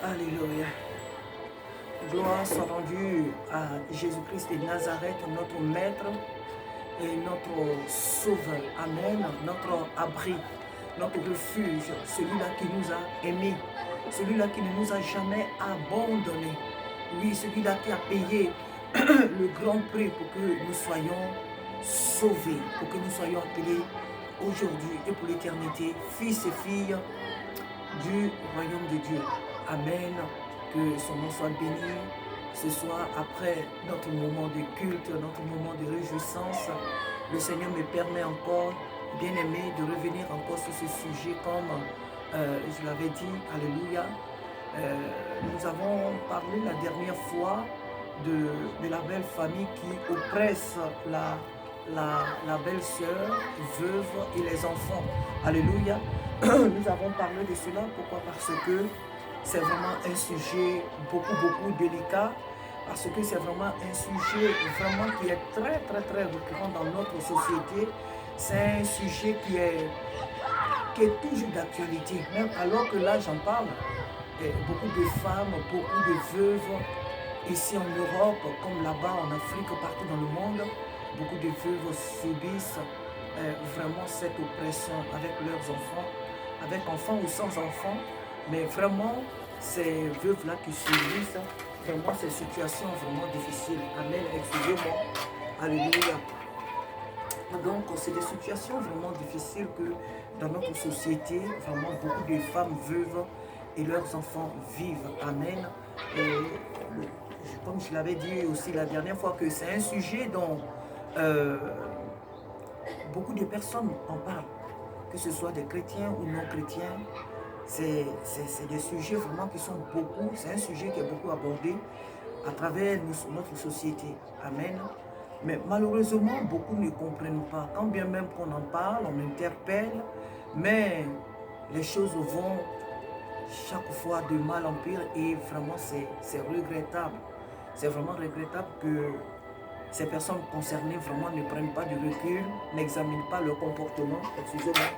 Alléluia. Gloire soit rendue à Jésus-Christ de Nazareth, notre Maître et notre Sauveur. Amen. Notre abri, notre refuge, celui-là qui nous a aimés, celui-là qui ne nous a jamais abandonnés. Oui, celui-là qui a payé le grand prix pour que nous soyons sauvés, pour que nous soyons appelés aujourd'hui et pour l'éternité, fils et filles du royaume de Dieu. Amen. Que son nom soit béni ce soir après notre moment de culte, notre moment de réjouissance. Le Seigneur me permet encore, bien aimé, de revenir encore sur ce sujet comme je l'avais dit. Alléluia. Nous avons parlé la dernière fois de la belle famille qui oppresse la belle-sœur, veuve et les enfants. Alléluia. Nous avons parlé de cela. Pourquoi? Parce que c'est vraiment un sujet beaucoup délicat. Parce que c'est vraiment un sujet vraiment qui est très récurrent dans notre société. C'est un sujet qui est toujours d'actualité. Même alors que là j'en parle, beaucoup de femmes, beaucoup de veuves, ici en Europe, comme là-bas en Afrique, partout dans le monde, beaucoup de veuves subissent vraiment cette oppression avec leurs enfants, avec enfants ou sans enfants, mais vraiment ces veuves-là qui subissent vraiment ces situations vraiment difficiles. Amen, excusez-moi, alléluia. Donc c'est des situations vraiment difficiles que dans notre société, vraiment beaucoup de femmes veuves et leurs enfants vivent. Amen. Et comme je l'avais dit aussi la dernière fois, que c'est un sujet dont beaucoup de personnes en parlent, que ce soit des chrétiens ou non chrétiens. C'est des sujets vraiment qui sont beaucoup, c'est un sujet qui est beaucoup abordé à travers notre société. Amen. Mais malheureusement, beaucoup ne comprennent pas. Quand bien même qu'on en parle, on interpelle, mais les choses vont chaque fois de mal en pire et vraiment c'est regrettable. C'est vraiment regrettable que ces personnes concernées vraiment ne prennent pas de recul, n'examinent pas leur comportement, excusez-moi,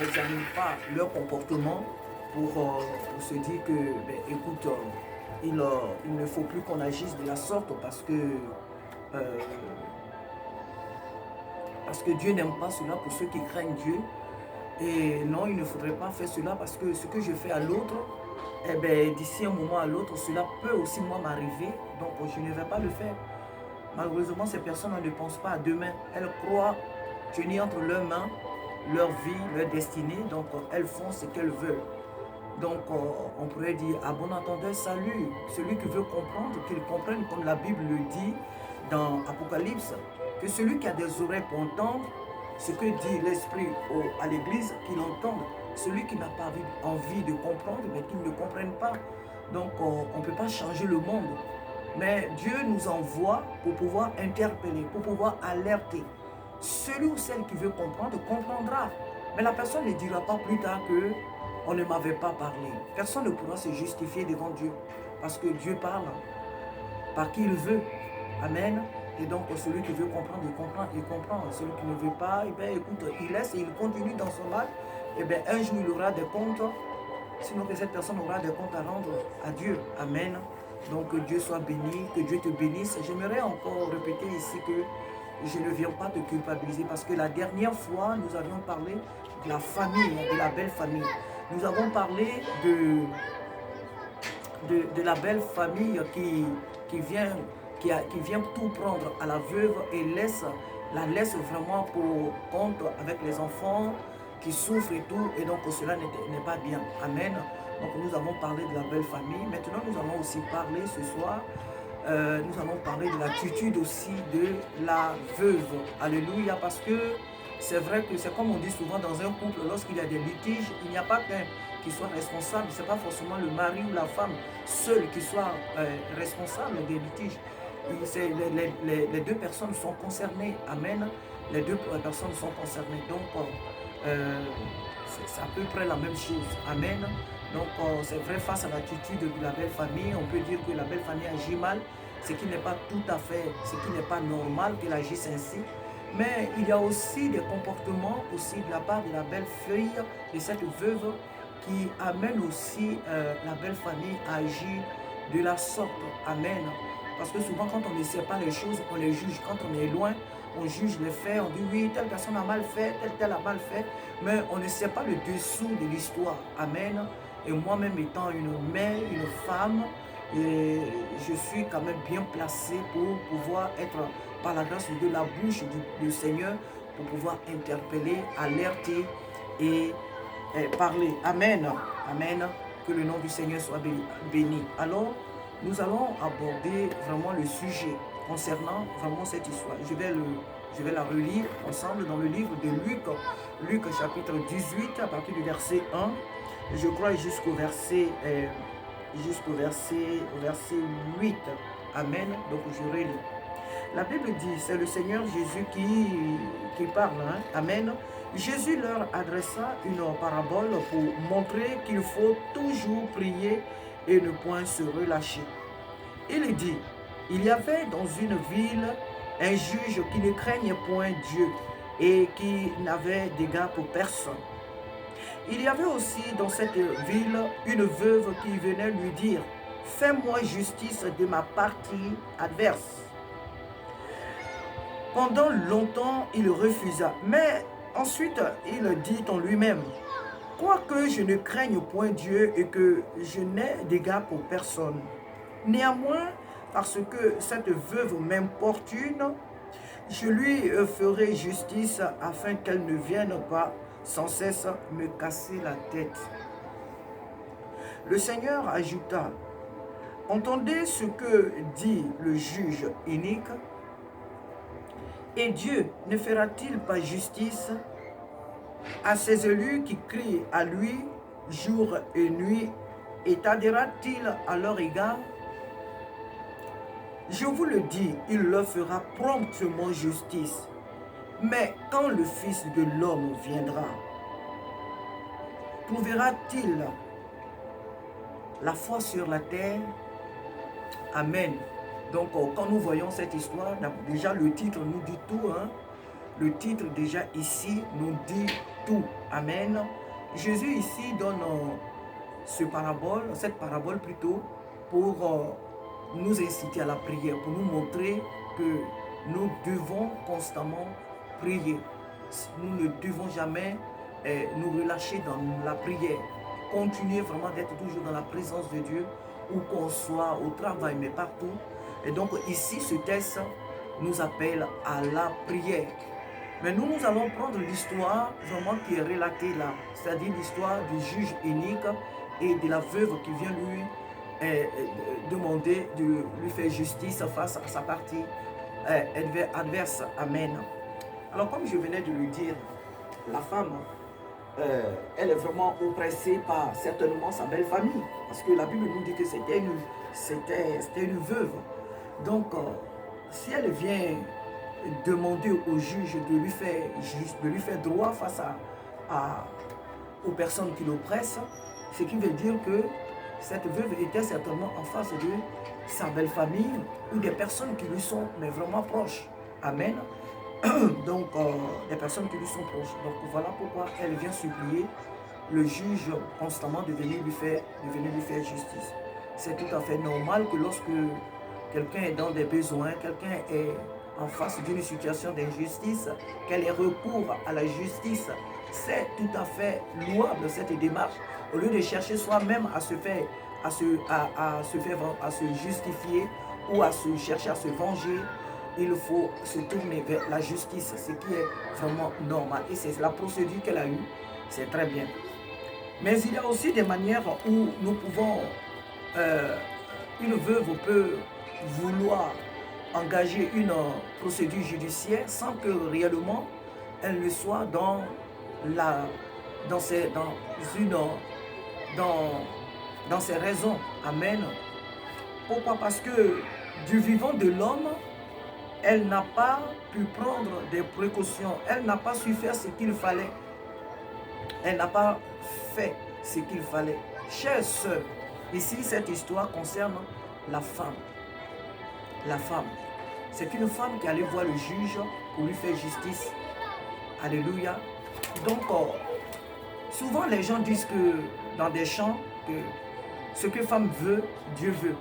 n'examinent pas leur comportement pour se dire que, ben, écoute, il ne faut plus qu'on agisse de la sorte parce que Dieu n'aime pas cela pour ceux qui craignent Dieu. Et non, il ne faudrait pas faire cela parce que ce que je fais à l'autre, eh ben, d'ici un moment à l'autre, cela peut aussi moi m'arriver, donc je ne vais pas le faire. Malheureusement, ces personnes ne pensent pas à demain. Elles croient tenir entre leurs mains leur vie, leur destinée, donc elles font ce qu'elles veulent. Donc on pourrait dire, à bon entendeur, salut, celui qui veut comprendre, qu'il comprenne comme la Bible le dit dans Apocalypse, que celui qui a des oreilles pour entendre ce que dit l'Esprit à l'Église, qu'il entende. Celui qui n'a pas envie de comprendre, mais qu'il ne comprenne pas. Donc on ne peut pas changer le monde. Mais Dieu nous envoie pour pouvoir interpeller, pour pouvoir alerter. Celui ou celle qui veut comprendre, comprendra. Mais la personne ne dira pas plus tard que on ne m'avait pas parlé. Personne ne pourra se justifier devant Dieu. Parce que Dieu parle par qui il veut. Amen. Et donc celui qui veut comprendre, il comprend, il comprend. Celui qui ne veut pas, eh bien, écoute, il laisse et il continue dans son mal. Eh bien, un jour il aura des comptes. Sinon que cette personne aura des comptes à rendre à Dieu. Amen. Donc que Dieu soit béni, que Dieu te bénisse. J'aimerais encore répéter ici que je ne viens pas te culpabiliser parce que la dernière fois, nous avions parlé de la famille, de la belle famille. Nous avons parlé de la belle famille qui vient tout prendre à la veuve et la laisse vraiment pour compte avec les enfants qui souffrent et tout. Et donc cela n'est pas bien. Amen. Donc nous avons parlé de la belle famille. Maintenant nous allons aussi parler ce soir. Nous allons parler de l'attitude aussi de la veuve. Alléluia. Parce que c'est vrai que c'est comme on dit souvent dans un couple, lorsqu'il y a des litiges, il n'y a pas qu'un qui soit responsable. Ce n'est pas forcément le mari ou la femme seul qui soit responsable des litiges. Les deux personnes sont concernées. Amen. Les deux personnes sont concernées. Donc, c'est à peu près la même chose. Amen. Donc, c'est vrai, face à l'attitude de la belle famille, on peut dire que la belle famille agit mal, ce qui n'est pas tout à fait, ce qui n'est pas normal qu'elle agisse ainsi. Mais il y a aussi des comportements aussi de la part de la belle fille, de cette veuve, qui amène aussi la belle famille à agir de la sorte. Amen. Parce que souvent, quand on ne sait pas les choses, on les juge. Quand on est loin, on juge les faits. On dit oui, telle personne a mal fait, telle a mal fait. Mais on ne sait pas le dessous de l'histoire. Amen. Et moi-même étant une mère, une femme, et je suis quand même bien placé pour pouvoir être, par la grâce de la bouche du Seigneur, pour pouvoir interpeller, alerter et parler. Amen. Amen. Que le nom du Seigneur soit béni. Alors, nous allons aborder vraiment le sujet concernant vraiment cette histoire. Je vais la relire ensemble dans le livre de Luc. Luc chapitre 18 à partir du verset 1. Je crois jusqu'au verset 8. Amen. Donc je relis. La Bible dit, c'est le Seigneur Jésus qui parle. Hein? Amen. Jésus leur adressa une parabole pour montrer qu'il faut toujours prier et ne point se relâcher. Il dit, il y avait dans une ville un juge qui ne craignait point Dieu et qui n'avait d'égard pour personne. Il y avait aussi dans cette ville une veuve qui venait lui dire, fais-moi justice de ma partie adverse. Pendant longtemps, il refusa, mais ensuite il dit en lui-même, quoique je ne craigne point Dieu et que je n'ai d'égard pour personne, néanmoins, parce que cette veuve m'importune, je lui ferai justice afin qu'elle ne vienne pas sans cesse me casser la tête. Le Seigneur ajouta, entendez ce que dit le juge inique, et Dieu ne fera-t-il pas justice à ses élus qui crient à lui jour et nuit, et tardera-t-il à leur égard? Je vous le dis, il leur fera promptement justice. Mais quand le Fils de l'homme viendra, trouvera-t-il la foi sur la terre? Amen. Donc, quand nous voyons cette histoire, déjà le titre nous dit tout. Hein? Le titre déjà ici nous dit tout. Amen. Jésus ici donne cette parabole plutôt, pour nous inciter à la prière, pour nous montrer que nous devons constamment prier. Nous ne devons jamais nous relâcher dans la prière. Continuer vraiment d'être toujours dans la présence de Dieu, où qu'on soit au travail, mais partout. Et donc ici, ce texte nous appelle à la prière. Mais nous allons prendre l'histoire vraiment qui est relatée là, c'est-à-dire l'histoire du juge unique et de la veuve qui vient lui demander de lui faire justice face à sa partie adverse. Amen. Alors comme je venais de le dire, la femme, elle est vraiment oppressée par certainement sa belle famille. Parce que la Bible nous dit que c'était une veuve. Donc, si elle vient demander au juge de lui faire droit face aux personnes qui l'oppressent, ce qui veut dire que cette veuve était certainement en face de sa belle famille ou des personnes qui lui sont mais vraiment proches. Amen. Donc, des personnes qui lui sont proches. Donc, voilà pourquoi elle vient supplier le juge constamment de venir lui faire justice. C'est tout à fait normal que lorsque quelqu'un est dans des besoins, quelqu'un est en face d'une situation d'injustice, qu'elle ait recours à la justice. C'est tout à fait louable cette démarche. Au lieu de chercher soi-même à se justifier ou à chercher à se venger, il faut se tourner vers la justice, ce qui est vraiment normal. Et c'est la procédure qu'elle a eue, c'est très bien. Mais il y a aussi des manières où nous pouvons, une veuve peut vouloir engager une procédure judiciaire sans que réellement elle ne soit dans ses raisons. Amen. Pourquoi? Parce que du vivant de l'homme, elle n'a pas pu prendre des précautions. Elle n'a pas su faire ce qu'il fallait. Elle n'a pas fait ce qu'il fallait. Chères sœurs, ici cette histoire concerne la femme. La femme. C'est une femme qui allait voir le juge pour lui faire justice. Alléluia. Donc, souvent les gens disent que dans des chants que ce que femme veut, Dieu veut.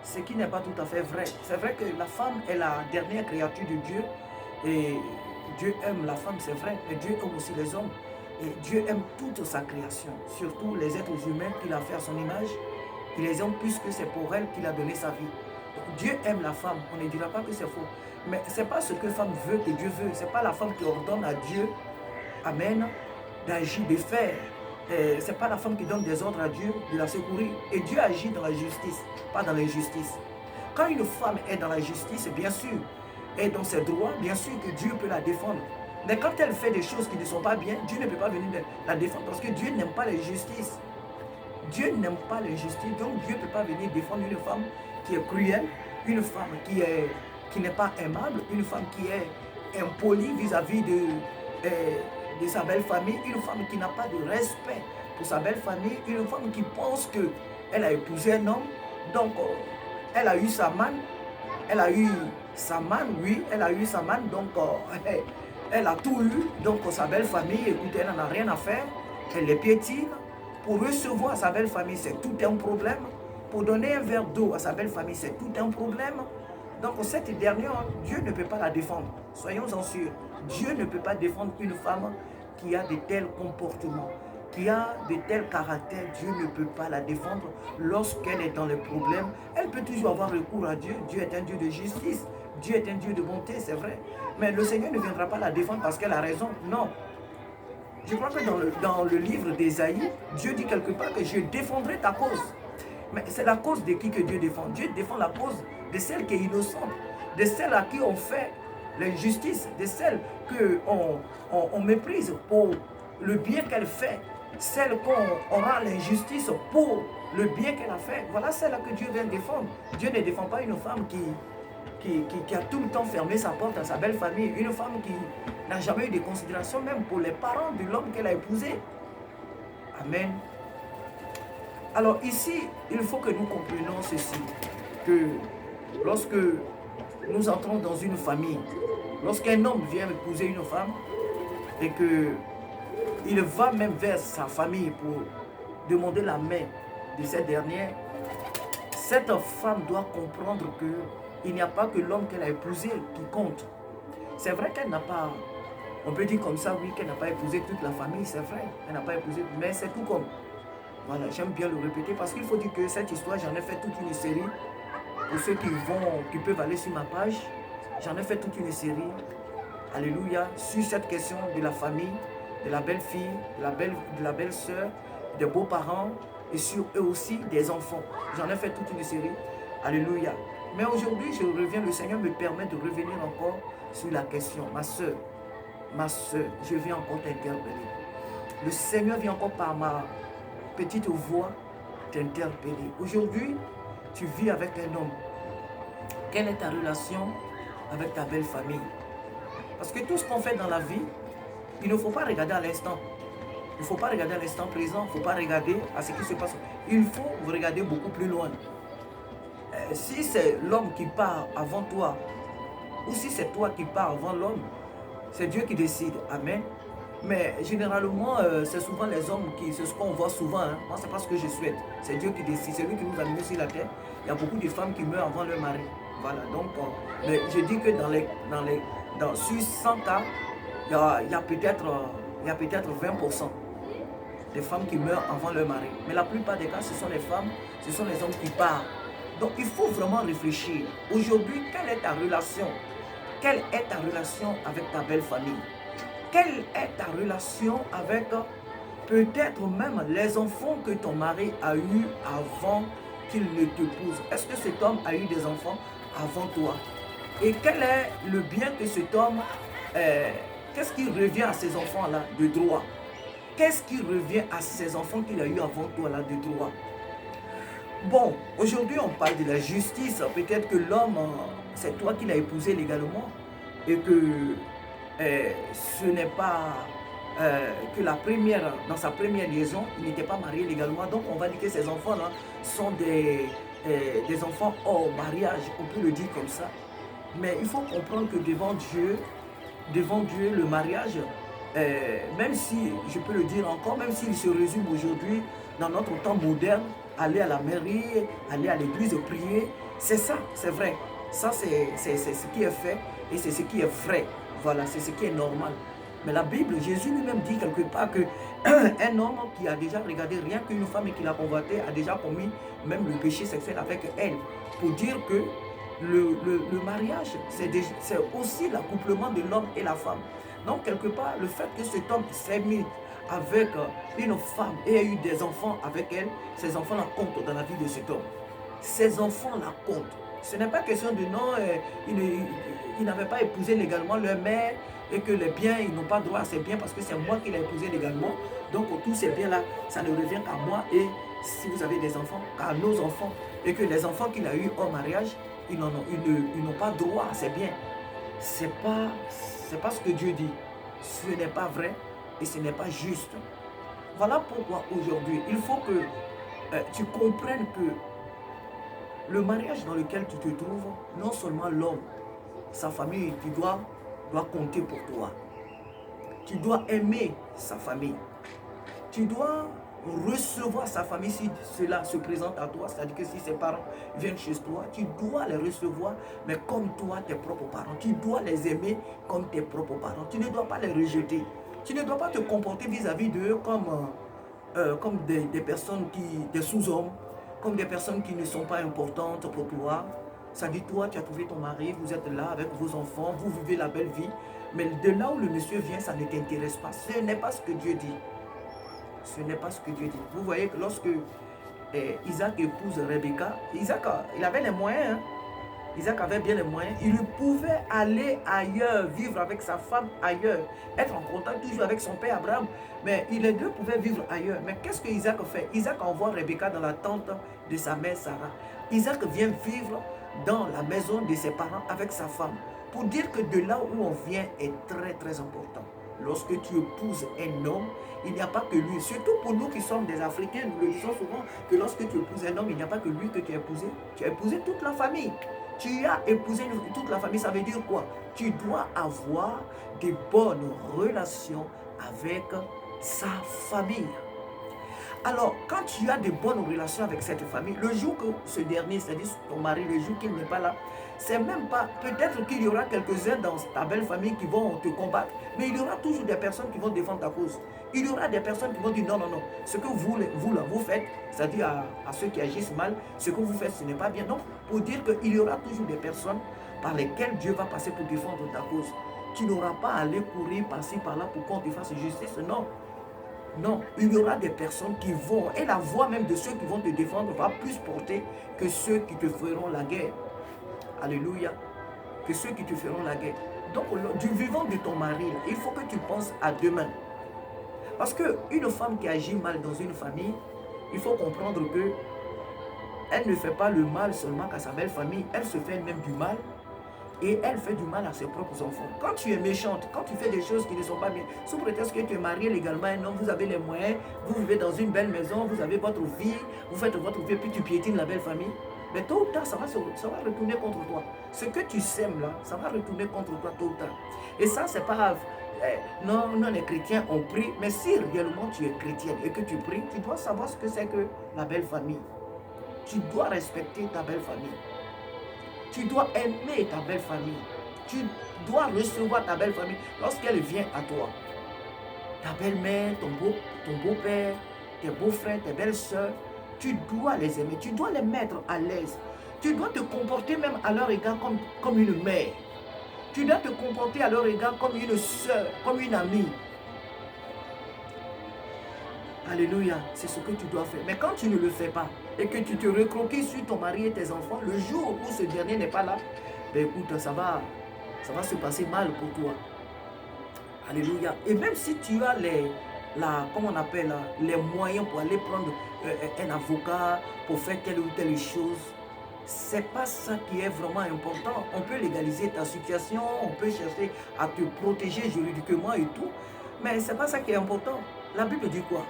Ce qui n'est pas tout à fait vrai. C'est vrai que la femme est la dernière créature de Dieu et Dieu aime la femme, c'est vrai, mais Dieu aime aussi les hommes. Et Dieu aime toute sa création, surtout les êtres humains qu'il a fait à son image. Il les aime puisque c'est pour elle qu'il a donné sa vie. Donc, Dieu aime la femme, on ne dira pas que c'est faux. Mais ce n'est pas ce que femme veut que Dieu veut. Ce n'est pas la femme qui ordonne à Dieu, amen, d'agir, de faire. Ce n'est pas la femme qui donne des ordres à Dieu de la secourir. Et Dieu agit dans la justice, pas dans l'injustice. Quand une femme est dans la justice, bien sûr, est dans ses droits, bien sûr que Dieu peut la défendre. Mais quand elle fait des choses qui ne sont pas bien, Dieu ne peut pas venir la défendre parce que Dieu n'aime pas l'injustice. Dieu n'aime pas l'injustice, donc Dieu ne peut pas venir défendre une femme qui est cruelle, une femme qui n'est pas aimable, une femme qui est impolie vis-à-vis de sa belle famille, une femme qui n'a pas de respect pour sa belle famille, une femme qui pense qu'elle a épousé un homme, donc elle a eu sa manne, oui, elle a eu sa manne, donc elle a tout eu, donc sa belle famille, écoutez, elle n'en a rien à faire, elle les piétine. Pour recevoir sa belle famille, c'est tout un problème. Pour donner un verre d'eau à sa belle famille, c'est tout un problème. Donc cette dernière, Dieu ne peut pas la défendre. Soyons-en sûrs. Dieu ne peut pas défendre une femme qui a de tels comportements, qui a de tels caractères. Dieu ne peut pas la défendre lorsqu'elle est dans les problèmes. Elle peut toujours avoir recours à Dieu. Dieu est un Dieu de justice. Dieu est un Dieu de bonté, c'est vrai. Mais le Seigneur ne viendra pas la défendre parce qu'elle a raison. Non. Je crois que dans le livre d'Ésaïe, Dieu dit quelque part que je défendrai ta cause. Mais c'est la cause de qui que Dieu défend? Dieu défend la cause de celle qui est innocente, de celle à qui on fait l'injustice, de celle qu'on méprise pour le bien qu'elle fait, celle qu'on rend l'injustice pour le bien qu'elle a fait. Voilà celle que Dieu vient défendre. Dieu ne défend pas une femme qui a tout le temps fermé sa porte à sa belle famille, une femme qui n'a jamais eu de considération même pour les parents de l'homme qu'elle a épousé. Amen. Alors ici, il faut que nous comprenions ceci, que lorsque nous entrons dans une famille, lorsqu'un homme vient épouser une femme et qu'il va même vers sa famille pour demander la main de cette dernière, cette femme doit comprendre qu'il n'y a pas que l'homme qu'elle a épousé qui compte. C'est vrai qu'elle n'a pas, on peut dire comme ça, oui, qu'elle n'a pas épousé toute la famille, c'est vrai, elle n'a pas épousé, mais c'est tout comme. Voilà, j'aime bien le répéter parce qu'il faut dire que cette histoire, j'en ai fait toute une série. Pour ceux qui peuvent aller sur ma page, j'en ai fait toute une série, alléluia, sur cette question de la famille, de la belle-fille, de la belle-sœur, des beaux-parents et sur eux aussi des enfants. J'en ai fait toute une série, alléluia. Mais aujourd'hui, je reviens, le Seigneur me permet de revenir encore sur la question. Ma soeur, je viens encore t'interpeller. Le Seigneur vient encore par ma petite voix t'interpeller. Aujourd'hui, tu vis avec un homme. Quelle est ta relation avec ta belle famille? Parce que tout ce qu'on fait dans la vie, il ne faut pas regarder à l'instant. Il ne faut pas regarder à l'instant présent. Il ne faut pas regarder à ce qui se passe. Il faut regarder beaucoup plus loin. Si c'est l'homme qui part avant toi, ou si c'est toi qui pars avant l'homme, c'est Dieu qui décide. Amen. Mais généralement, c'est souvent les hommes qui, c'est ce qu'on voit souvent. Hein. Moi, c'est pas ce que je souhaite. C'est Dieu qui décide. C'est lui qui nous a mis sur la terre. Il y a beaucoup de femmes qui meurent avant leur mari. Voilà. Donc, mais je dis que sur 100 cas, il y a peut-être 20% des femmes qui meurent avant leur mari. Mais la plupart des cas, ce sont les femmes, ce sont les hommes qui partent. Donc, il faut vraiment réfléchir. Aujourd'hui, quelle est ta relation? Quelle est ta relation avec ta belle famille? Quelle est ta relation avec peut-être même les enfants que ton mari a eus avant qu'il ne t'épouse? Est-ce que cet homme a eu des enfants avant toi? Et quel est le bien que cet homme, qu'est-ce qui revient à ces enfants-là de droit? Qu'est-ce qui revient à ces enfants qu'il a eu avant toi là de droit? Bon, aujourd'hui on parle de la justice. Peut-être que l'homme, c'est toi qui l'as épousé légalement et que ce n'est pas que dans sa première liaison, il n'était pas marié légalement. Donc on va dire que ces enfants-là sont des enfants hors mariage, on peut le dire comme ça. Mais il faut comprendre que devant Dieu, le mariage même si, je peux le dire encore, même s'il se résume aujourd'hui, dans notre temps moderne, aller à la mairie, aller à l'église, prier, c'est ça, c'est vrai. Ça, c'est ce qui est fait et c'est ce qui est vrai. Voilà, c'est ce qui est normal. Mais la Bible, Jésus lui-même dit quelque part que un homme qui a déjà regardé rien qu'une femme et qui l'a convoitée a déjà commis même le péché sexuel avec elle. Pour dire que le mariage, c'est aussi l'accouplement de l'homme et la femme. Donc, quelque part, le fait que cet homme s'est mis avec une femme et a eu des enfants avec elle, ces enfants-là comptent dans la vie de cet homme. Ces enfants-là comptent. Ce n'est pas question de non, ils n'avaient pas épousé légalement leur mère et que les biens, ils n'ont pas droit à ces biens parce que c'est moi qui l'ai épousé légalement. Donc, tous ces biens-là, ça ne revient qu'à moi et si vous avez des enfants, qu'à nos enfants. Et que les enfants qu'il a eus hors mariage, ils n'ont pas droit à ces biens. C'est pas ce que Dieu dit. Ce n'est pas vrai et ce n'est pas juste. Voilà pourquoi aujourd'hui, il faut que tu comprennes que le mariage dans lequel tu te trouves, non seulement l'homme, sa famille, tu dois compter pour toi. Tu dois aimer sa famille. Tu dois recevoir sa famille si cela se présente à toi, c'est-à-dire que si ses parents viennent chez toi, tu dois les recevoir, mais comme toi, tes propres parents. Tu dois les aimer comme tes propres parents. Tu ne dois pas les rejeter. Tu ne dois pas te comporter vis-à-vis d'eux comme des personnes des sous-hommes, comme des personnes qui ne sont pas importantes pour toi. Ça dit, toi, tu as trouvé ton mari, vous êtes là avec vos enfants, vous vivez la belle vie, mais de là où le monsieur vient, ça ne t'intéresse pas. Ce n'est pas ce que Dieu dit. Ce n'est pas ce que Dieu dit. Vous voyez que lorsque Isaac épouse Rebecca, Isaac, il avait les moyens. Hein? Isaac avait bien les moyens. Il pouvait aller ailleurs, vivre avec sa femme ailleurs, être en contact toujours avec son père Abraham. Mais les deux pouvaient vivre ailleurs. Mais qu'est-ce que Isaac fait? Isaac envoie Rebecca dans la tente de sa mère Sarah. Isaac vient vivre dans la maison de ses parents avec sa femme. Pour dire que de là où on vient est très très important. Lorsque tu épouses un homme, il n'y a pas que lui. Surtout pour nous qui sommes des Africains, nous le disons souvent que lorsque tu épouses un homme, il n'y a pas que lui que tu as épousé. Tu as épousé toute la famille. Tu as épousé toute la famille. Ça veut dire quoi? Tu dois avoir de bonnes relations avec sa famille. Alors, quand tu as de bonnes relations avec cette famille, le jour que ce dernier, c'est-à-dire ton mari, le jour qu'il n'est pas là, c'est même pas, peut-être qu'il y aura quelques-uns dans ta belle famille qui vont te combattre, mais il y aura toujours des personnes qui vont défendre ta cause. Il y aura des personnes qui vont dire non, non, non, ce que vous faites, c'est-à-dire à ceux qui agissent mal, ce que vous faites, ce n'est pas bien. Donc, pour dire qu'il y aura toujours des personnes par lesquelles Dieu va passer pour défendre ta cause. Tu n'auras pas à aller courir par-ci, par-là pour qu'on te fasse justice, non. Non, il y aura des personnes qui vont, et la voix même de ceux qui vont te défendre va plus porter que ceux qui te feront la guerre. Alléluia. Que ceux qui te feront la guerre. Donc, du vivant de ton mari, là, il faut que tu penses à demain. Parce qu'une femme qui agit mal dans une famille, il faut comprendre que elle ne fait pas le mal seulement qu'à sa belle famille, elle se fait même du mal. Et elle fait du mal à ses propres enfants. Quand tu es méchante, quand tu fais des choses qui ne sont pas bien, sous prétexte que tu es marié légalement à un homme, vous avez les moyens, vous vivez dans une belle maison, vous avez votre vie, vous faites votre vie, puis tu piétines la belle famille, mais tôt ou tard, ça va retourner contre toi. Ce que tu sèmes là, ça va retourner contre toi tôt ou tard. Et ça, c'est pas... non, les chrétiens ont pris, mais si réellement tu es chrétienne et que tu pries, tu dois savoir ce que c'est que la belle famille. Tu dois respecter ta belle famille. Tu dois aimer ta belle famille. Tu dois recevoir ta belle famille lorsqu'elle vient à toi. Ta belle-mère, ton beau-père, tes beaux-frères, tes belles-sœurs, tu dois les aimer. Tu dois les mettre à l'aise. Tu dois te comporter même à leur égard comme une mère. Tu dois te comporter à leur égard comme une sœur, comme une amie. Alléluia, c'est ce que tu dois faire. Mais quand tu ne le fais pas et que tu te recroquilles sur ton mari et tes enfants, le jour où ce dernier n'est pas là, ben écoute, ça va se passer mal pour toi. Alléluia. Et même si tu as comment on appelle, les moyens pour aller prendre un avocat pour faire telle ou telle chose, c'est pas ça qui est vraiment important. On peut légaliser ta situation, on peut chercher à te protéger juridiquement et tout, mais c'est pas ça qui est important. La Bible dit quoi?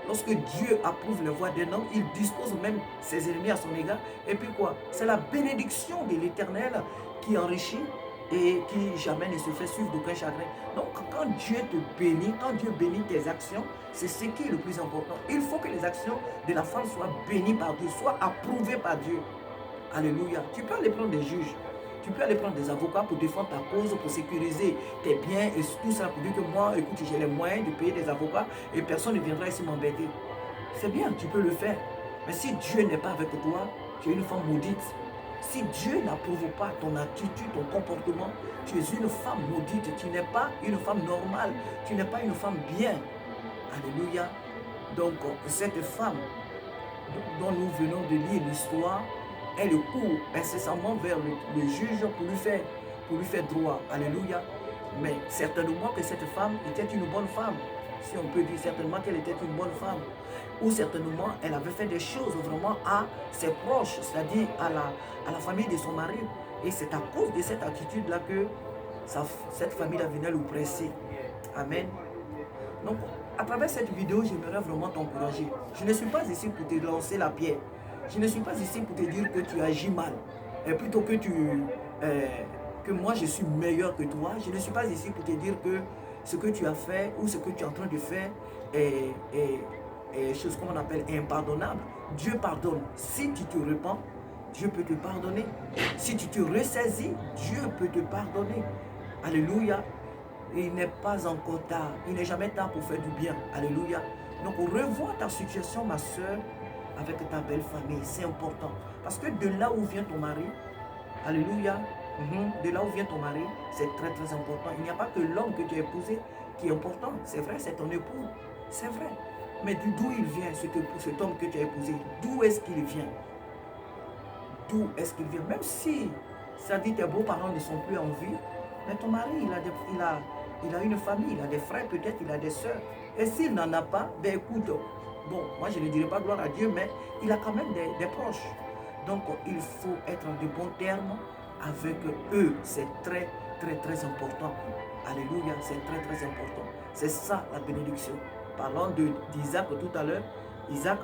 Lorsque Dieu approuve les voies d'un homme, il dispose même ses ennemis à son égard. Et puis quoi? C'est la bénédiction de l'Éternel qui enrichit et qui jamais ne se fait suivre d'aucun chagrin. Donc, quand Dieu te bénit, quand Dieu bénit tes actions, c'est ce qui est le plus important. Il faut que les actions de la femme soient bénies par Dieu, soient approuvées par Dieu. Alléluia. Tu peux aller prendre des juges, tu peux aller prendre des avocats pour défendre ta cause, pour sécuriser tes biens et tout ça, pour dire que moi, écoute, j'ai les moyens de payer des avocats et personne ne viendra ici m'embêter. C'est bien, tu peux le faire. Mais si Dieu n'est pas avec toi, tu es une femme maudite. Si Dieu n'approuve pas ton attitude, ton comportement, tu es une femme maudite. Tu n'es pas une femme normale. Tu n'es pas une femme bien. Alléluia. Donc, cette femme dont nous venons de lire l'histoire, elle court incessamment vers le juge pour lui faire droit. Alléluia. Mais certainement que cette femme était une bonne femme. Si on peut dire certainement qu'elle était une bonne femme. Ou certainement, elle avait fait des choses vraiment à ses proches, c'est-à-dire à la famille de son mari. Et c'est à cause de cette attitude-là que cette famille-là venait le presser. Amen. Donc, à travers cette vidéo, j'aimerais vraiment t'encourager. Je ne suis pas ici pour te lancer la pierre. Je ne suis pas ici pour te dire que tu agis mal. Et plutôt que que moi je suis meilleur que toi. Je ne suis pas ici pour te dire que ce que tu as fait ou ce que tu es en train de faire est chose qu'on appelle impardonnable. Dieu pardonne. Si tu te repens, Dieu peut te pardonner. Si tu te ressaisis, Dieu peut te pardonner. Alléluia. Il n'est pas encore tard. Il n'est jamais tard pour faire du bien. Alléluia. Donc revois ta situation, ma soeur, avec ta belle famille. C'est important. Parce que de là où vient ton mari, alléluia, de là où vient ton mari, c'est très très important. Il n'y a pas que l'homme que tu as épousé qui est important. C'est vrai, c'est ton époux. C'est vrai. Mais d'où il vient, cet homme que tu as épousé? D'où est-ce qu'il vient? D'où est-ce qu'il vient? Même si, ça dit, tes beaux-parents ne sont plus en vie, mais ton mari, il a une famille, il a des frères peut-être, il a des soeurs. Et s'il n'en a pas, ben écoute, bon, moi je ne dirais pas gloire à Dieu, mais il a quand même des proches. Donc il faut être en de bons termes avec eux. C'est très, très, très important. Alléluia, c'est très, très important. C'est ça la bénédiction. Parlant d'Isaac tout à l'heure, Isaac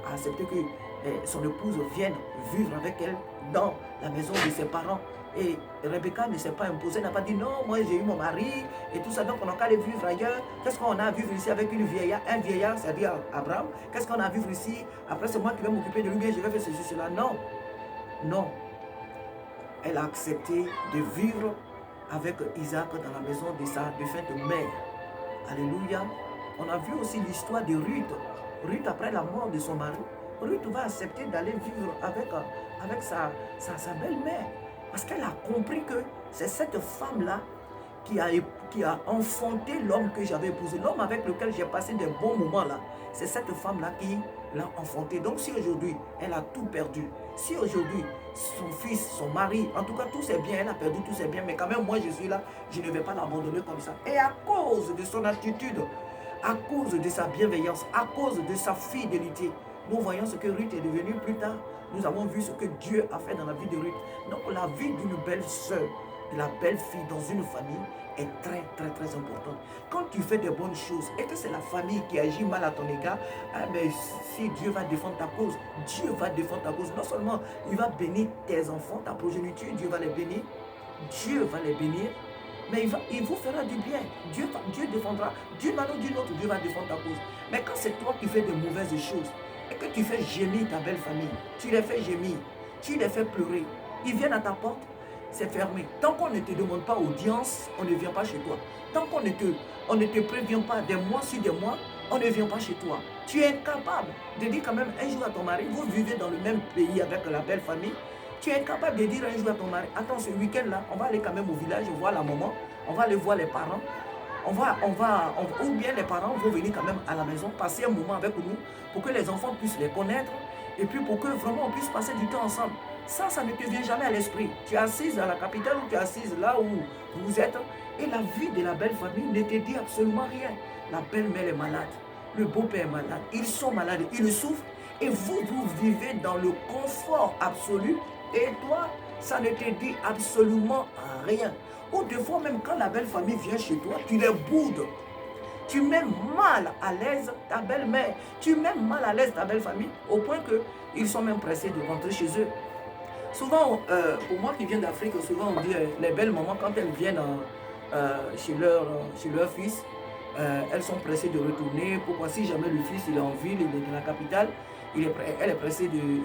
a accepté que son épouse vienne vivre avec elle dans la maison de ses parents. Et Rebecca ne s'est pas imposée, n'a pas dit non, moi j'ai eu mon mari et tout ça, donc on n'a qu'à aller vivre ailleurs. Qu'est-ce qu'on a à vivre ici avec un vieillard, c'est-à-dire Abraham? Qu'est-ce qu'on a à vivre ici? Après c'est moi qui vais m'occuper de lui, bien je vais faire ceci, cela. Non, non. Elle a accepté de vivre avec Isaac dans la maison de sa défunte mère. Alléluia. On a vu aussi l'histoire de Ruth. Ruth, après la mort de son mari, Ruth va accepter d'aller vivre avec sa belle-mère. Parce qu'elle a compris que c'est cette femme-là qui a enfanté l'homme que j'avais épousé. L'homme avec lequel j'ai passé des bons moments là. C'est cette femme-là qui l'a enfanté. Donc si aujourd'hui, elle a tout perdu. Si aujourd'hui, son fils, son mari, en tout cas tous ses biens, elle a perdu tous ses biens. Mais quand même, moi je suis là, je ne vais pas l'abandonner comme ça. Et à cause de son attitude, à cause de sa bienveillance, à cause de sa fidélité, nous voyons ce que Ruth est devenue plus tard. Nous avons vu ce que Dieu a fait dans la vie de Ruth. Donc la vie d'une belle sœur, de la belle fille dans une famille est très très très importante. Quand tu fais de bonnes choses et que c'est la famille qui agit mal à ton égard, mais si Dieu va défendre ta cause, Dieu va défendre ta cause. Non seulement il va bénir tes enfants, ta progéniture, Dieu va les bénir, mais il vous fera du bien. Dieu défendra, d'une manière ou d'une autre, Dieu va défendre ta cause. Mais quand c'est toi qui fais de mauvaises choses, et que tu fais gémir ta belle famille, tu les fais gémir, tu les fais pleurer, ils viennent à ta porte, c'est fermé. Tant qu'on ne te demande pas audience, on ne vient pas chez toi. Tant qu'on ne te prévient pas des mois sur des mois, on ne vient pas chez toi. Tu es incapable de dire quand même un jour à ton mari, vous vivez dans le même pays avec la belle famille, tu es incapable de dire un jour à ton mari, attends, ce week-end-là, on va aller quand même au village, voir la maman, on va aller voir les parents, ou bien les parents vont venir quand même à la maison, passer un moment avec nous, pour que les enfants puissent les connaître, et puis pour que vraiment on puisse passer du temps ensemble. Ça ne te vient jamais à l'esprit. Tu es assise à la capitale ou tu es assise là où vous êtes, et la vie de la belle famille ne te dit absolument rien. La belle-mère est malade, le beau-père est malade, ils sont malades, ils souffrent, et vous vivez dans le confort absolu, et toi, ça ne te dit absolument rien. Ou des fois, même quand la belle famille vient chez toi, tu les boudes. Tu mets mal à l'aise ta belle-mère. Tu mets mal à l'aise ta belle famille, au point qu'ils sont même pressés de rentrer chez eux. Souvent, pour moi qui viens d'Afrique, souvent on dit les belles mamans, quand elles viennent chez leur fils, elles sont pressées de retourner. Pourquoi? Si jamais le fils il est en ville, il est dans la capitale, ils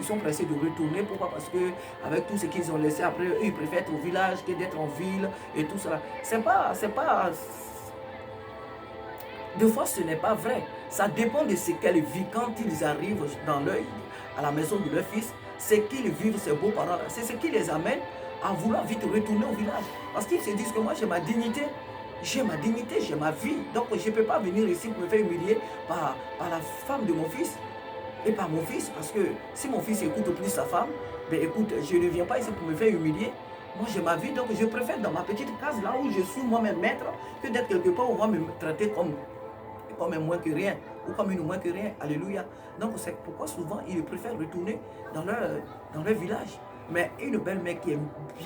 sont pressés de retourner. Pourquoi? Parce que avec tout ce qu'ils ont laissé après, eux, ils préfèrent être au village que d'être en ville et tout cela. Des fois, ce n'est pas vrai. Ça dépend de ce qu'elles vivent quand ils arrivent à la maison de leur fils. Ce qu'ils vivent, ces beaux-parents, c'est ce qui les amène à vouloir vite retourner au village. Parce qu'ils se disent que moi, j'ai ma dignité. J'ai ma dignité, j'ai ma vie. Donc, je ne peux pas venir ici pour me faire humilier par la femme de mon fils et par mon fils. Parce que si mon fils écoute plus sa femme, ben écoute, je ne viens pas ici pour me faire humilier. Moi, j'ai ma vie, donc je préfère dans ma petite case, là où je suis moi-même maître, que d'être quelque part où on va me traiter comme un moins que rien, ou comme une moins que rien. Alléluia. Donc, c'est pourquoi souvent, ils préfèrent retourner dans leur village. Mais une belle-mère qui est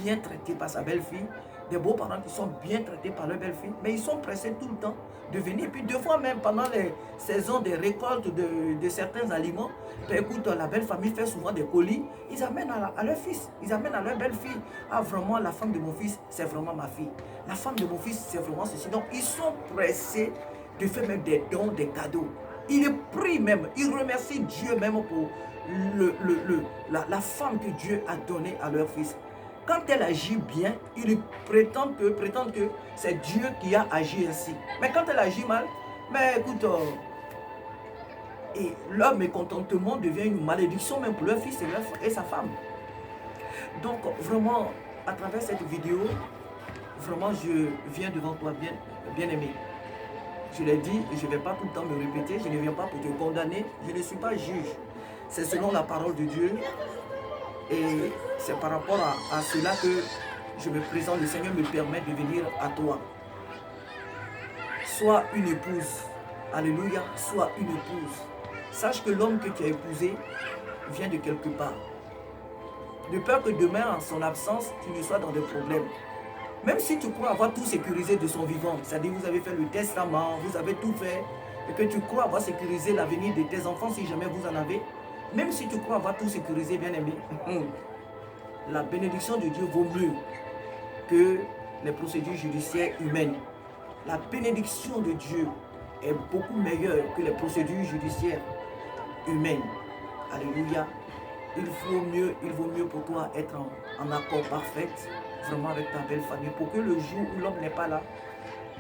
bien traitée par sa belle-fille, des beaux-parents qui sont bien traités par leur belle-fille, mais ils sont pressés tout le temps de venir. Et puis, deux fois même, pendant les saisons des récoltes de certains aliments, ben, écoute, la belle-famille fait souvent des colis, ils amènent à leur fils, ils amènent à leur belle-fille. Ah, vraiment, la femme de mon fils, c'est vraiment ma fille. La femme de mon fils, c'est vraiment ceci. Donc, ils sont pressés de faire même des dons, des cadeaux. Ils prient même, ils remercient Dieu même pour la femme que Dieu a donnée à leur fils. Quand elle agit bien, ils prétendent que c'est Dieu qui a agi ainsi. Mais quand elle agit mal, mais écoute, et leur mécontentement devient une malédiction même pour leur fils et sa femme. Donc vraiment, à travers cette vidéo, vraiment je viens devant toi bien aimé. Je l'ai dit et je ne vais pas tout le temps me répéter, je ne viens pas pour te condamner, je ne suis pas juge. C'est selon la parole de Dieu et c'est par rapport à cela que je me présente, le Seigneur me permet de venir à toi. Sois une épouse, alléluia, sois une épouse. Sache que l'homme que tu as épousé vient de quelque part. De peur que demain, en son absence, tu ne sois dans des problèmes. Même si tu crois avoir tout sécurisé de son vivant, c'est-à-dire vous avez fait le testament, vous avez tout fait, et que tu crois avoir sécurisé l'avenir de tes enfants si jamais vous en avez, même si tu crois avoir tout sécurisé, bien aimé, la bénédiction de Dieu vaut mieux que les procédures judiciaires humaines. La bénédiction de Dieu est beaucoup meilleure que les procédures judiciaires humaines. Alléluia. Il vaut mieux pour toi être en accord parfait, vraiment avec ta belle famille, pour que le jour où l'homme n'est pas là,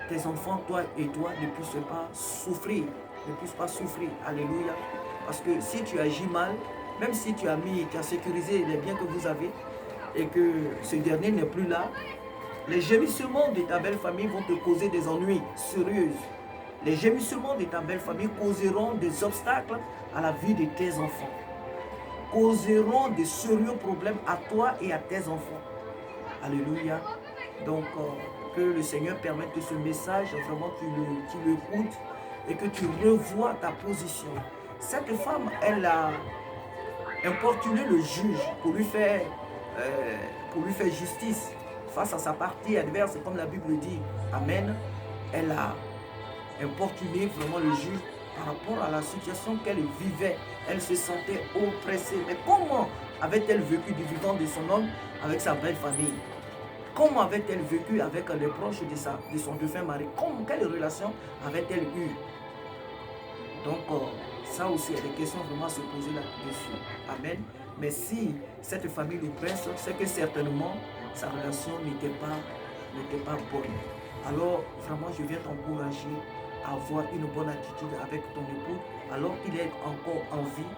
tes enfants, toi et toi, ne puissent pas souffrir. Alléluia. Parce que si tu agis mal, même si tu as sécurisé les biens que vous avez, et que ce dernier n'est plus là, les gémissements de ta belle famille vont te causer des ennuis sérieux. Les gémissements de ta belle famille causeront des obstacles à la vie de tes enfants. Causeront de sérieux problèmes à toi et à tes enfants. Alléluia. Donc, que le Seigneur permette que ce message, vraiment, tu l'écoutes et que tu revois ta position. Cette femme, elle a importuné le juge pour lui faire justice face à sa partie adverse, comme la Bible dit. Amen. Elle a importuné vraiment le juge par rapport à la situation qu'elle vivait. Elle se sentait oppressée. Mais comment avait-elle vécu du vivant de son homme avec sa belle famille? Comment avait-elle vécu avec les proches de son défunt mari? Quelle relation avait-elle eue? Donc, ça aussi, il y a des questions vraiment à se poser là-dessus. Amen. Mais si cette famille l'oppresse, c'est que certainement, sa relation n'était pas bonne. Alors, vraiment, je viens t'encourager à avoir une bonne attitude avec ton époux. Alors qu'il est encore en vie,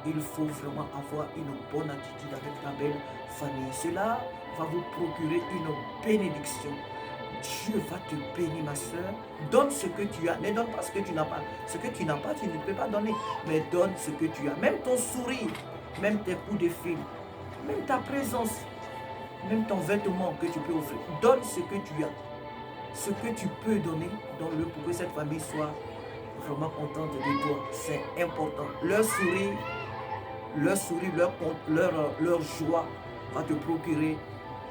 il faut vraiment avoir une bonne attitude avec ta belle famille. Cela va vous procurer une bénédiction. Dieu va te bénir, ma soeur. Donne ce que tu as. Ne donne pas ce que tu n'as pas. Ce que tu n'as pas, tu ne peux pas donner. Mais donne ce que tu as. Même ton sourire, même tes coups de fil, même ta présence, même ton vêtement que tu peux offrir. Donne ce que tu as. Ce que tu peux donner, donne-le pour que cette famille soit vraiment contente de toi. C'est important. Leur sourire, leur joie va te procurer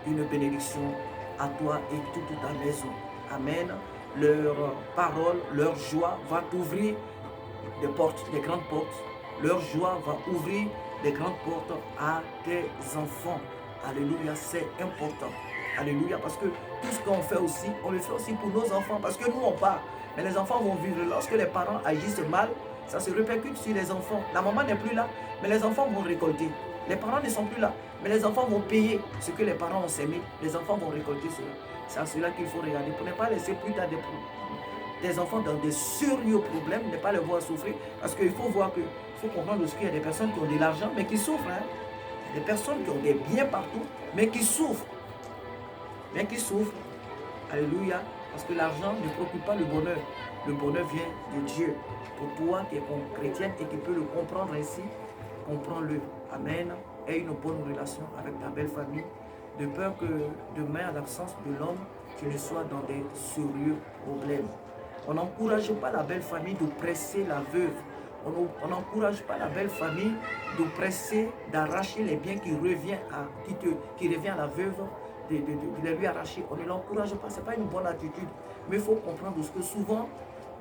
une bénédiction à toi et toute ta maison. Amen. Leur parole, leur joie va t'ouvrir des portes, des grandes portes. Leur joie va ouvrir des grandes portes à tes enfants. Alléluia, c'est important. Alléluia, parce que tout ce qu'on fait aussi, on le fait aussi pour nos enfants, parce que nous on part, mais les enfants vont vivre. Lorsque les parents agissent mal, ça se répercute sur les enfants. La maman n'est plus là, mais les enfants vont récolter. Les parents ne sont plus là, mais les enfants vont payer ce que les parents ont sémé. Les enfants vont récolter cela. C'est à cela qu'il faut regarder, pour ne pas laisser plus tard des enfants dans des sérieux problèmes, ne pas les voir souffrir, parce qu'il faut voir que, il faut comprendre qu'il y a des personnes qui ont de l'argent, mais qui souffrent. Hein? Il y a des personnes qui ont des biens partout, mais qui souffrent. Alléluia, parce que l'argent ne procure pas le bonheur. Le bonheur vient de Dieu. Pour toi qui es chrétienne et qui peux le comprendre ainsi, comprends-le. Amen. Aie une bonne relation avec ta belle famille, de peur que demain, à l'absence de l'homme, tu ne sois dans des sérieux problèmes. On n'encourage pas la belle famille de presser la veuve. On n'encourage pas la belle famille de presser, d'arracher les biens qui revient à la veuve, de les lui arracher. On ne l'encourage pas, ce n'est pas une bonne attitude. Mais il faut comprendre que souvent,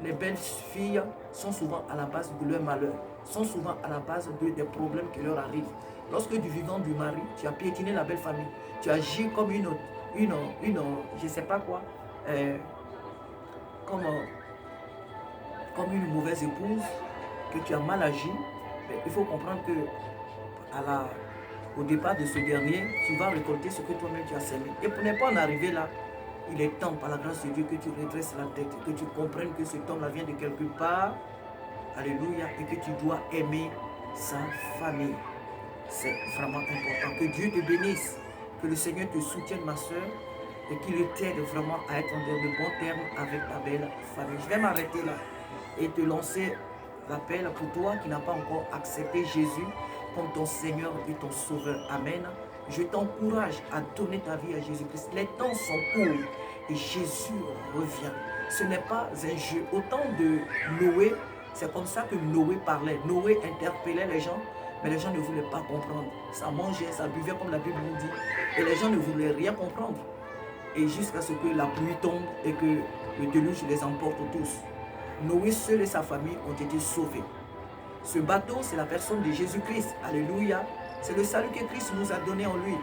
les belles filles sont souvent à la base de leur malheur, sont souvent à la base des problèmes qui leur arrivent. Lorsque du vivant du mari, tu as piétiné la belle famille, tu agis comme une je ne sais pas quoi, comme une mauvaise épouse, que tu as mal agi, il faut comprendre que au départ de ce dernier, tu vas récolter ce que toi-même tu as semé. Et pour ne pas en arriver là, il est temps, par la grâce de Dieu, que tu redresses la tête, que tu comprennes que cet homme-là vient de quelque part, alléluia, et que tu dois aimer sa famille. C'est vraiment important. Que Dieu te bénisse, que le Seigneur te soutienne, ma soeur, et qu'il t'aide vraiment à être en de bons termes avec ta belle famille. Je vais m'arrêter là et te lancer l'appel pour toi qui n'as pas encore accepté Jésus comme ton Seigneur et ton Sauveur. Amen. Je t'encourage à donner ta vie à Jésus-Christ. Les temps sont courts et Jésus revient. Ce n'est pas un jeu. Au temps de Noé, c'est comme ça que Noé parlait. Noé interpellait les gens, mais les gens ne voulaient pas comprendre. Ça mangeait, ça buvait comme la Bible nous dit. Et les gens ne voulaient rien comprendre. Et jusqu'à ce que la pluie tombe et que le déluge les emporte tous. Noé seul et sa famille ont été sauvés. Ce bateau, c'est la personne de Jésus-Christ. Alléluia. C'est le salut que Christ nous a donné en lui.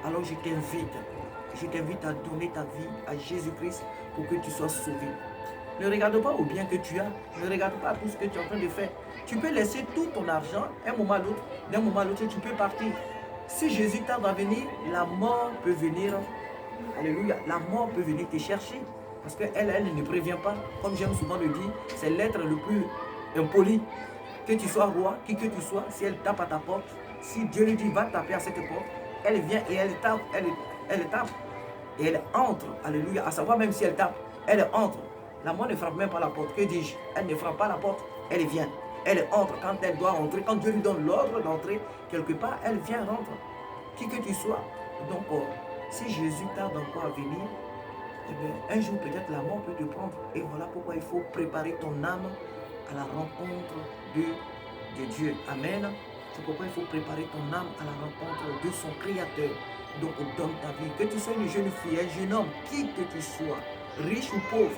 Alors je t'invite à donner ta vie à Jésus-Christ pour que tu sois sauvé. Ne regarde pas au bien que tu as. Ne regarde pas tout ce que tu es en train de faire. Tu peux laisser tout ton argent, un moment à l'autre. D'un moment à l'autre, tu peux partir. Si Jésus tarde à venir, la mort peut venir. Alléluia. La mort peut venir te chercher. Parce qu'elle ne prévient pas. Comme j'aime souvent le dire, c'est l'être le plus impoli. Que tu sois roi, qui que tu sois, si elle tape à ta porte, si Dieu lui dit va taper à cette porte, elle vient et elle tape, elle tape. Et elle entre, alléluia, à savoir même si elle tape, elle entre. La mort ne frappe même pas la porte, que dis-je? Elle ne frappe pas la porte, elle vient. Elle entre quand elle doit rentrer, quand Dieu lui donne l'ordre d'entrer quelque part, elle vient rentrer. Qui que tu sois. Donc, si Jésus tarde encore à venir, eh bien, un jour peut-être la mort peut te prendre. Et voilà pourquoi il faut préparer ton âme à la rencontre de Dieu. Amen. C'est pourquoi il faut préparer ton âme à la rencontre de son Créateur. Donc donne ta vie. Que tu sois une jeune fille, un jeune homme, qui que tu sois, riche ou pauvre,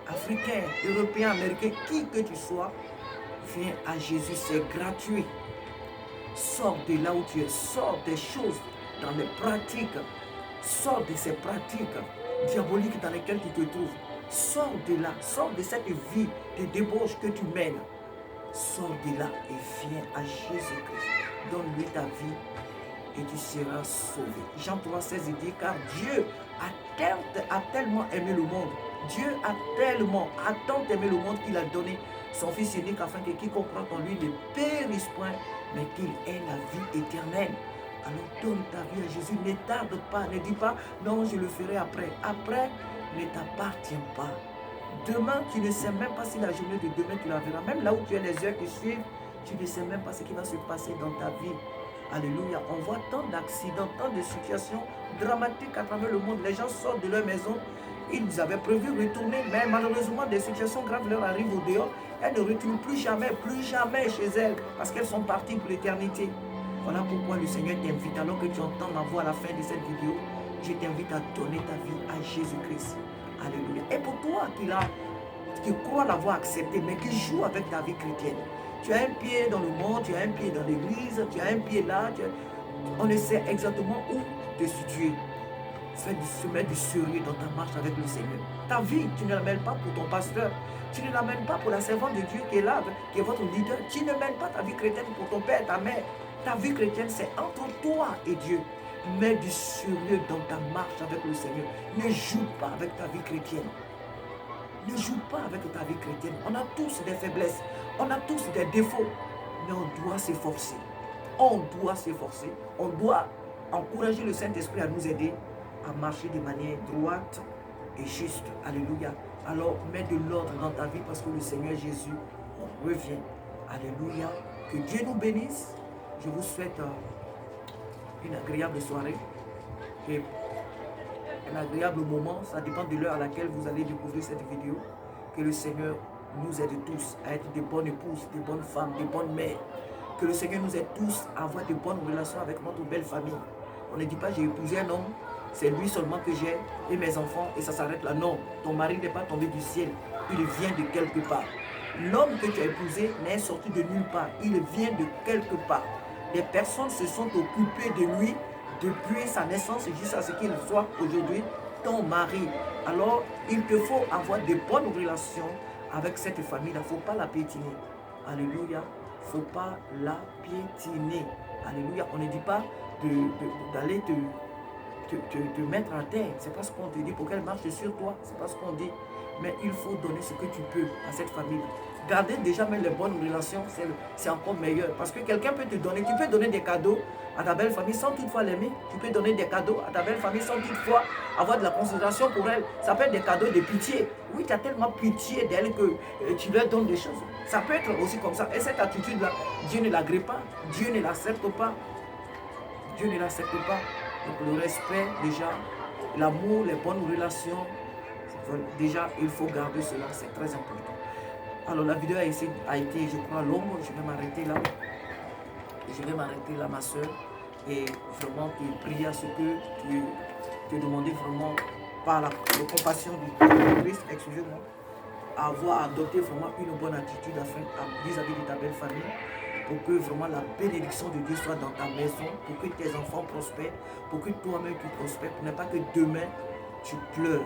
africain, européen, américain, qui que tu sois, viens à Jésus, c'est gratuit. Sors de là où tu es, sors des choses dans les pratiques, sors de ces pratiques diaboliques dans lesquelles tu te trouves. Sors de là, sors de cette vie de débauche que tu mènes. Sors de là et viens à Jésus-Christ. Donne-lui ta vie et tu seras sauvé. Jean 3,16 dit, car Dieu a tellement aimé le monde. Dieu a tant aimé le monde qu'il a donné son Fils unique afin que quiconque croit en lui ne périsse point, mais qu'il ait la vie éternelle. Alors donne ta vie à Jésus. Ne tarde pas, ne dis pas, non, je le ferai après. Après ne t'appartient pas. Demain, tu ne sais même pas si la journée de demain, tu la verras. Même là où tu as les heures qui suivent, tu ne sais même pas ce qui va se passer dans ta vie. Alléluia. On voit tant d'accidents, tant de situations dramatiques à travers le monde. Les gens sortent de leur maison. Ils avaient prévu de retourner, mais malheureusement, des situations graves leur arrivent au dehors. Elles ne retournent plus jamais chez elles, parce qu'elles sont parties pour l'éternité. Voilà pourquoi le Seigneur t'invite, alors que tu entends ma voix à la fin de cette vidéo, je t'invite à donner ta vie à Jésus-Christ. Alléluia. Et pour toi qui crois l'avoir accepté, mais qui joue avec ta vie chrétienne, tu as un pied dans le monde, tu as un pied dans l'église, tu as un pied là, On ne sait exactement où te situer. Se mettre du sérieux dans ta marche avec le Seigneur. Ta vie, tu ne l'amènes pas pour ton pasteur. Tu ne l'amènes pas pour la servante de Dieu qui est là, qui est votre leader. Tu ne mènes pas ta vie chrétienne pour ton père, ta mère. Ta vie chrétienne, c'est entre toi et Dieu. Mets du sérieux dans ta marche avec le Seigneur. Ne joue pas avec ta vie chrétienne. Ne joue pas avec ta vie chrétienne. On a tous des faiblesses. On a tous des défauts. Mais on doit s'efforcer. On doit s'efforcer. On doit encourager le Saint-Esprit à nous aider à marcher de manière droite et juste. Alléluia. Alors, mets de l'ordre dans ta vie parce que le Seigneur Jésus revient. Alléluia. Que Dieu nous bénisse. Je vous souhaite une agréable soirée et un agréable moment. Ça dépend de l'heure à laquelle vous allez découvrir cette vidéo. Que le Seigneur nous aide tous à être de bonnes épouses, de bonnes femmes, de bonnes mères. Que le Seigneur nous aide tous à avoir de bonnes relations avec notre belle famille. On ne dit pas j'ai épousé un homme, c'est lui seulement que j'ai et mes enfants et ça s'arrête là. Non, ton mari n'est pas tombé du ciel, il vient de quelque part. L'homme que tu as épousé n'est sorti de nulle part, il vient de quelque part. Les personnes se sont occupées de lui depuis sa naissance jusqu'à ce qu'il soit aujourd'hui ton mari. Alors, il te faut avoir de bonnes relations avec cette famille. Il ne faut pas la piétiner. Alléluia. Il ne faut pas la piétiner. Alléluia. On ne dit pas d'aller te mettre à terre. C'est pas ce qu'on te dit pour qu'elle marche sur toi. C'est pas ce qu'on dit. Mais il faut donner ce que tu peux à cette famille. Garder déjà même les bonnes relations, c'est encore meilleur. Parce que quelqu'un peut te donner, tu peux donner des cadeaux à ta belle famille sans toutefois l'aimer. Tu peux donner des cadeaux à ta belle famille sans toutefois avoir de la considération pour elle. Ça peut être des cadeaux de pitié. Oui, tu as tellement pitié d'elle que tu leur donnes des choses. Ça peut être aussi comme ça. Et cette attitude-là, Dieu ne l'agrée pas. Dieu ne l'accepte pas. Dieu ne l'accepte pas. Donc le respect déjà, l'amour, les bonnes relations, déjà il faut garder cela, c'est très important. Alors la vidéo a été, je crois, longue. Je vais m'arrêter là. Je vais m'arrêter là, ma soeur. Et vraiment te prier à ce que te demander vraiment par la compassion du Christ, excusez-moi, à avoir adopté vraiment une bonne attitude vis-à-vis de ta belle famille. Pour que vraiment la bénédiction de Dieu soit dans ta maison, pour que tes enfants prospèrent, pour que toi-même tu prospères, pour ne pas que demain tu pleures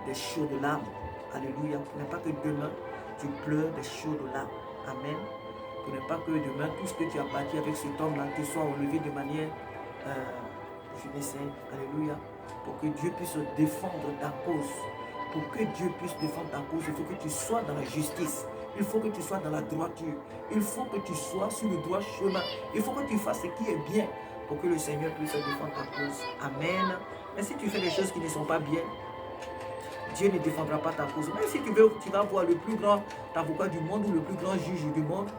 des chaudes larmes. Alléluia. Pour ne pas que demain tu pleures des chaudes larmes. Amen. Pour ne pas que demain tout ce que tu as bâti avec cet homme-là te soit enlevé de manière funeste. Alléluia. Pour que Dieu puisse défendre ta cause. Pour que Dieu puisse défendre ta cause, il faut que tu sois dans la justice. Il faut que tu sois dans la droiture. Il faut que tu sois sur le droit chemin. Il faut que tu fasses ce qui est bien pour que le Seigneur puisse défendre ta cause. Amen. Mais si tu fais des choses qui ne sont pas bien, Dieu ne défendra pas ta cause. Même si tu vas voir le plus grand avocat du monde ou le plus grand juge du monde,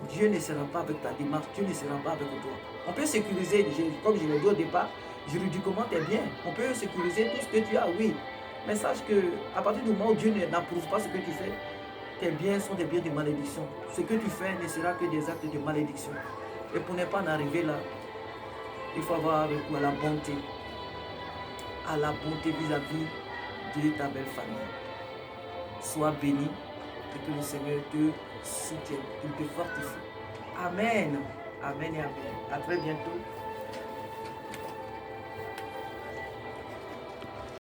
Dieu ne sera pas avec ta démarche. Dieu ne sera pas avec toi. On peut sécuriser, comme je l'ai dit au départ, juridiquement tu es bien. On peut sécuriser tout ce que tu as, oui. Mais sache qu'à partir du moment où Dieu n'approuve pas ce que tu fais, tes biens sont des biens de malédiction. Ce que tu fais ne sera que des actes de malédiction. Et pour ne pas en arriver là, il faut avoir recours à la bonté. À la bonté vis-à-vis de ta belle famille. Sois béni et que le Seigneur te soutienne, qu'il te fortifie. Amen. Amen et amen. À très bientôt.